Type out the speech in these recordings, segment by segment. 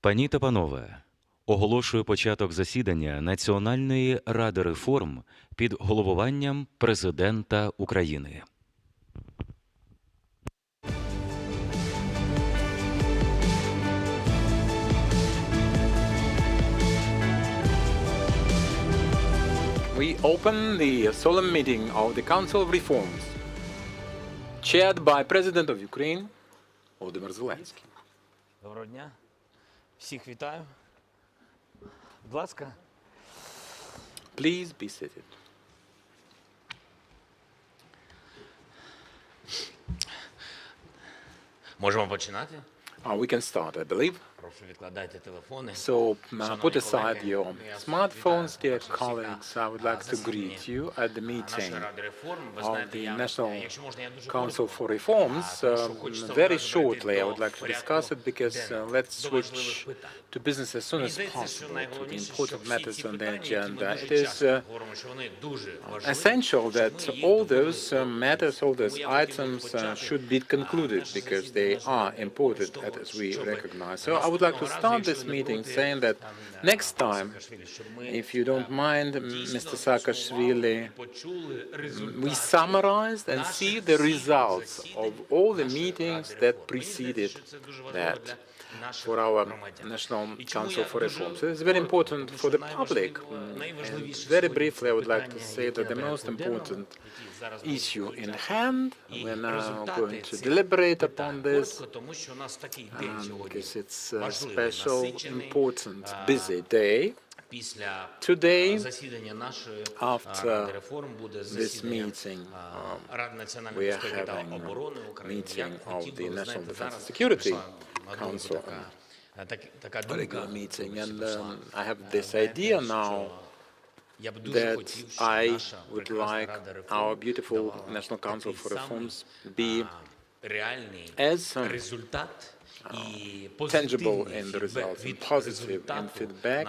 Пані та панове, оголошую початок засідання Національної ради реформ під головуванням Президента України. We open the solemn meeting of the Council of Reforms, chaired by President of Ukraine, Volodymyr Zelensky. Доброго дня. Всіх вітаю. Будь ласка. Please be seated. Можемо починати? We can start, I believe. Прошу, відкладайте телефони. So put aside your smartphones, dear colleagues. I would like to greet you at the meeting of the National Council for Reforms. Very shortly, I would like to discuss it because let's switch to business as soon as possible, to the important matters on the agenda. It is essential that all those matters, all those items should be concluded because they are important as we recognize. So I would like to start this meeting saying that next time, if you don't mind, Mr. Saakashvili, we summarized and see the results of all the meetings that preceded that for our National Council for Reforms. It is very important for the public. And very briefly, I would like to say that the most important issue in hand, we're now going to deliberate upon this, because it's a special, important, busy day. Today, after this meeting, we are having a meeting of the National Defense and Security Council, a regular meeting, and I have this idea now that I would like our beautiful National Council for Reforms be as tangible in the results and positive in feedback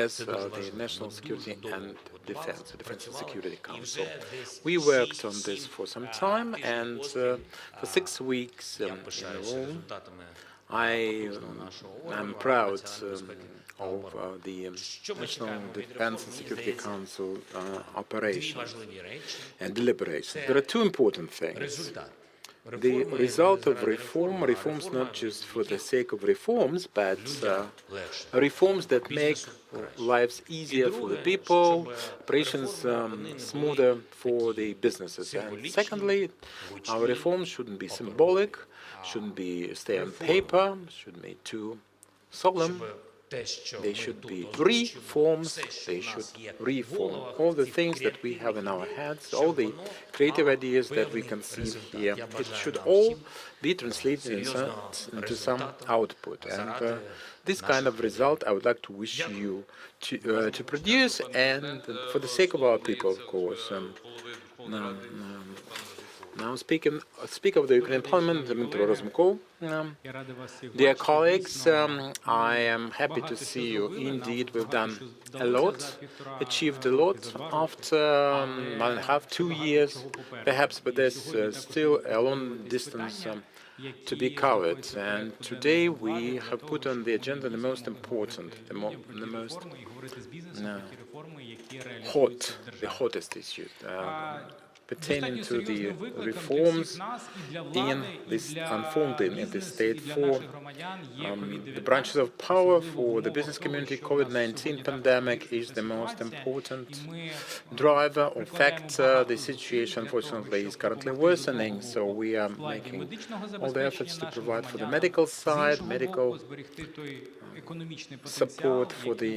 as the National Security and Defense and Security Council. We worked on this for some time, and for 6 weeks in a row, I am proud of the National Defense and Security Council operations and deliberations. There are two important things. The result of reforms not just for the sake of reforms, but reforms that make lives easier for the people, operations smoother for the businesses. And secondly, our reforms shouldn't be symbolic, shouldn't stay on paper, shouldn't be too solemn. They should be reforms, they should reform all the things that we have in our heads, all the creative ideas that we conceive here. It should all be translated into some output. And this kind of result I would like to wish you to produce, and for the sake of our people, of course. Now speak of the Ukrainian Parliament, Dmytro Rozumkov. Dear colleagues, I am happy to see you. Indeed, we've done a lot, achieved a lot after 1.5, 2 years, perhaps, but there's still a long distance to be covered. And today we have put on the agenda the most important, the most hottest issues. Pertaining to the reforms in this unfolding in the state for the branches of power, for the business community. COVID-19 pandemic is the most important driver or factor. The situation, unfortunately, is currently worsening, so we are making all the efforts to provide for the medical side, medical support for the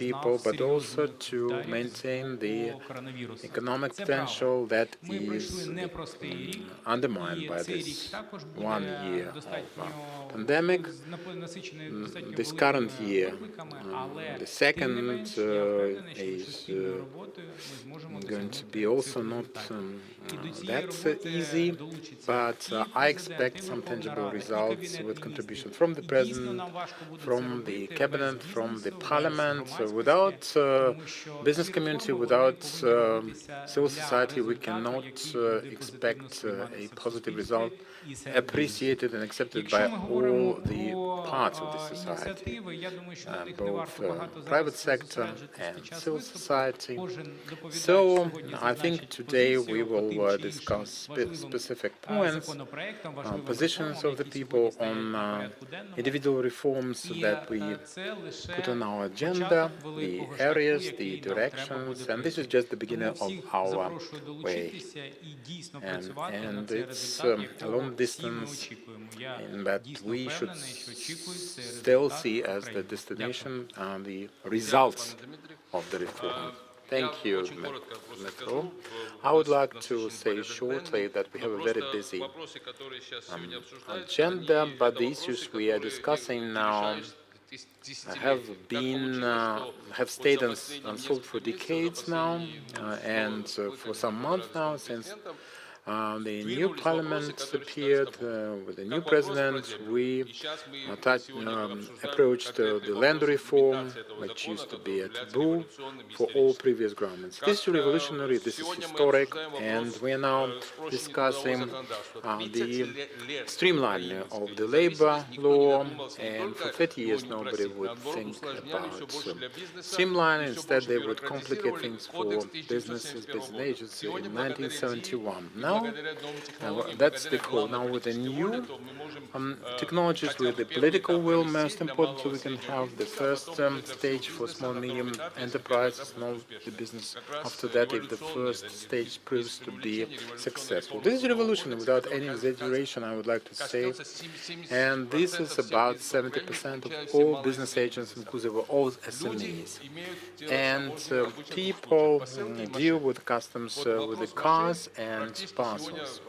people, but also to maintain the economic potential that is undermined by this 1 year of pandemic. This current year, the second, is going to be also not that easy, but I expect some tangible results with contribution from the President, from the Cabinet, from the Parliament. So without business community, without civil society, we can cannot expect a positive result appreciated and accepted by all the parts of the society, both private sector and civil society. So I think today we will discuss specific points, positions of the people on individual reforms that we put on our agenda, the areas, the directions, and this is just the beginning of our way. And it's a long distance in that we should still see as the destination and the results of the reform. Thank you, Metro. I would like to say shortly that we have a very busy agenda, but the issues we are discussing now have stayed unsolved for decades now, and for some months now, since the new parliament appeared with the new president. We approached the land reform, which used to be a taboo for all previous governments. This is revolutionary, this is historic, and we are now discussing the streamlining of the labor law, and for 30 years nobody would think about streamlining. Instead, they would complicate things for businesses, business agencies in 1971. Now, that's the call. Now, with the new technologies, with the political will, most importantly, we can have the first stage for small and medium enterprises, not the business after that, if the first stage proves to be successful. This is revolutionary, without any exaggeration, I would like to say, and this is about 70% of all business agents, inclusive of all SMEs. And people deal with customs with the cars and parcels.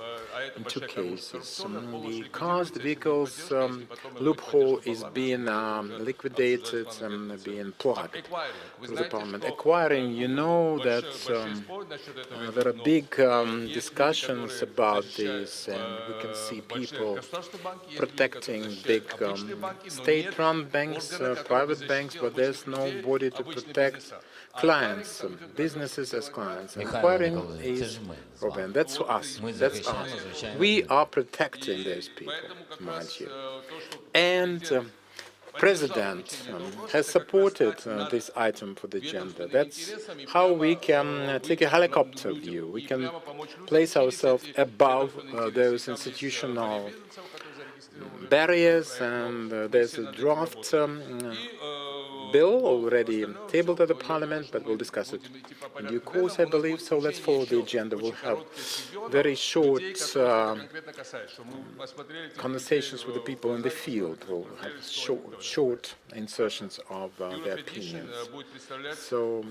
In two cases, the cars, the vehicles loophole is being liquidated and being plugged through the parliament. Acquiring, you know that there are big discussions about this, and we can see people protecting big state-run banks, private banks, but there's nobody to protect clients, businesses as clients. Acquiring is problem. That's us. That's us. We are protecting those people, mind you. And President has supported this item for the agenda. That's how we can take a helicopter view. We can place ourselves above those institutional barriers, and there's a draft bill already tabled at the parliament, but we'll discuss it in due course, I believe. So let's follow the agenda. We'll have very short conversations with the people in the field. We'll have short insertions of their opinions. So